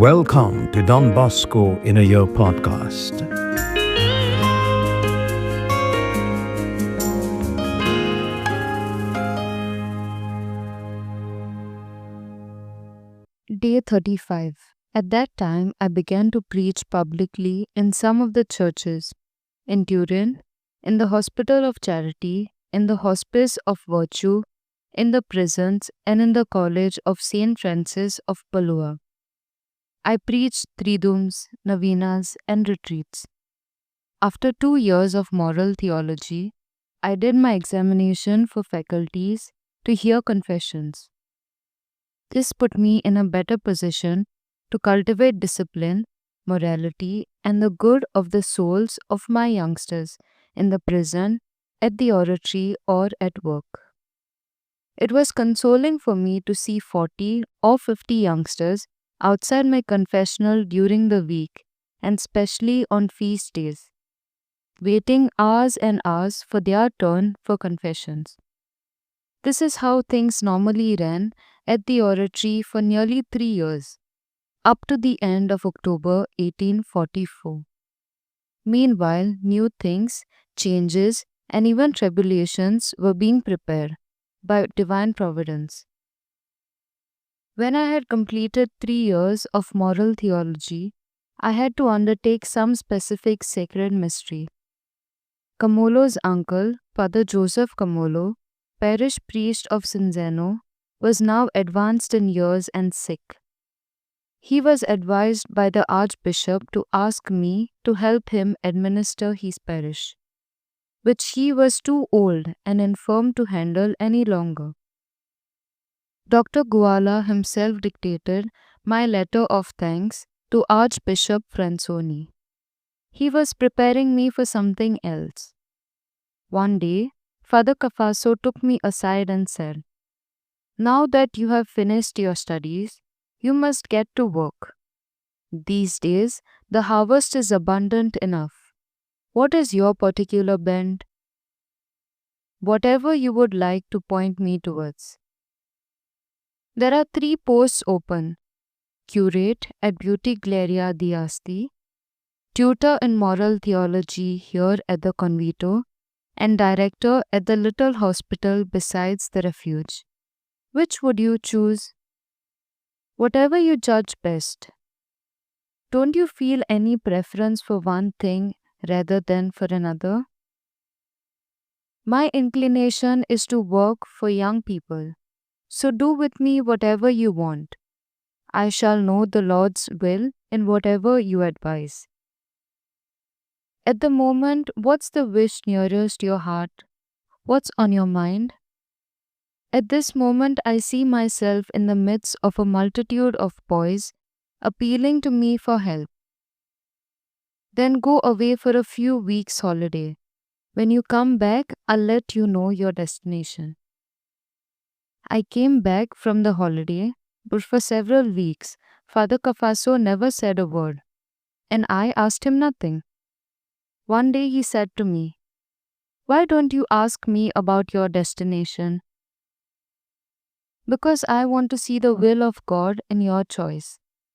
Welcome to Don Bosco in a Year podcast. Day 35. At that time, I began to preach publicly in some of the churches in Turin, in the Hospital of Charity, in the Hospice of Virtue, in the prisons, and in the College of St. Francis of Padua. I preached triduums, novenas, and retreats. After 2 years of moral theology, I did my examination for faculties to hear confessions. This put me in a better position to cultivate discipline, morality, and the good of the souls of my youngsters in the prison, at the oratory, or at work. It was consoling for me to see 40 or 50 youngsters outside my confessional during the week, and especially on feast days, waiting hours and hours for their turn for confessions. This is how things normally ran at the oratory for nearly 3 years, up to the end of October 1844. Meanwhile, new things, changes, and even tribulations were being prepared by divine providence. When I had completed 3 years of moral theology, I had to undertake some specific sacred mystery. Camolo's uncle, Father Joseph Camolo, parish priest of Cinzano, was now advanced in years and sick. He was advised by the Archbishop to ask me to help him administer his parish, which he was too old and infirm to handle any longer. Dr. Guala himself dictated my letter of thanks to Archbishop Fransoni. He was preparing me for something else. One day, Father Cafasso took me aside and said, "Now that you have finished your studies, you must get to work. These days, the harvest is abundant enough. What is your particular bent? Whatever you would like to point me towards. There are 3 posts open: curate at Beauty Gloria di Asti, tutor in moral theology here at the Convito, and director at the little hospital besides the refuge. Which would you choose? Whatever you judge best. Don't you feel any preference for one thing rather than for another? My inclination is to work for young people, so do with me whatever you want. I shall know the Lord's will in whatever you advise. At the moment, what's the wish nearest your heart? What's on your mind? At this moment, I see myself in the midst of a multitude of boys appealing to me for help. Then go away for a few weeks' holiday. When you come back, I'll let you know your destination." I came back from the holiday, but for several weeks, Father Cafasso never said a word, and I asked him nothing. One day he said to me, "Why don't you ask me about your destination?" "Because I want to see the will of God in your choice,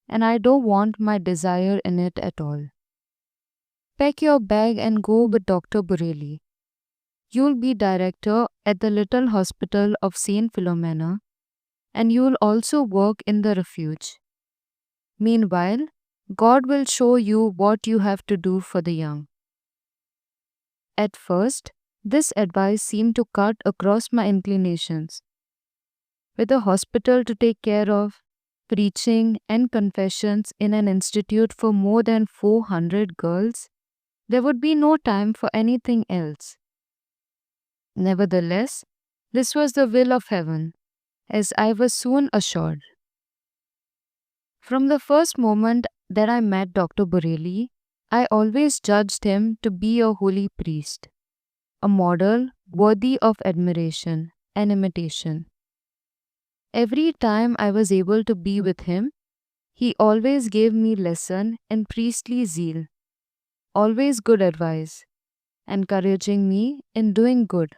and I don't want my desire in it at all. Pack your bag and go with Dr. Borelli. You'll be director at the little hospital of St. Philomena, and you'll also work in the refuge. Meanwhile, God will show you what you have to do for the young." At first, this advice seemed to cut across my inclinations. With a hospital to take care of, preaching and confessions in an institute for more than 400 girls, there would be no time for anything else. Nevertheless, this was the will of heaven, as I was soon assured. From the first moment that I met Dr. Borelli, I always judged him to be a holy priest, a model worthy of admiration and imitation. Every time I was able to be with him, he always gave me lesson in priestly zeal, always good advice, encouraging me in doing good.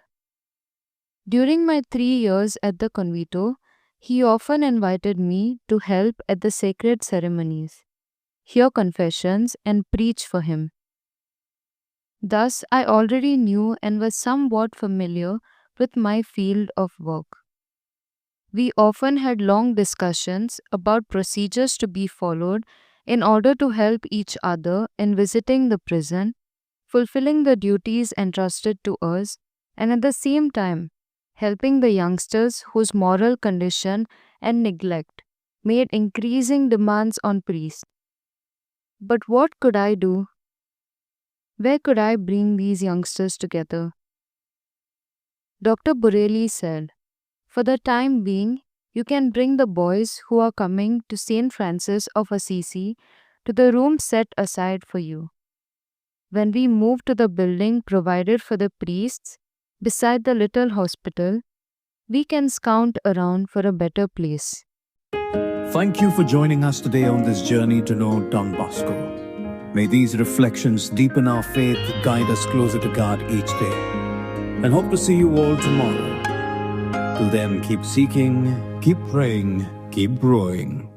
During my 3 years at the Convito, He often invited me to help at the sacred ceremonies, hear confessions, and preach for him. Thus, I already knew and was somewhat familiar with my field of work. We often had long discussions about procedures to be followed in order to help each other in visiting the prison, fulfilling the duties entrusted to us, and at the same time, helping the youngsters whose moral condition and neglect made increasing demands on priests. But what could I do? Where could I bring these youngsters together? Dr. Borelli said, "For the time being, you can bring the boys who are coming to St. Francis of Assisi to the room set aside for you. When we move to the building provided for the priests beside the little hospital, we can scout around for a better place." Thank you for joining us today on this journey to know Don Bosco. May these reflections deepen our faith, guide us closer to God each day, and hope to see you all tomorrow. Till then, keep seeking, keep praying, keep growing.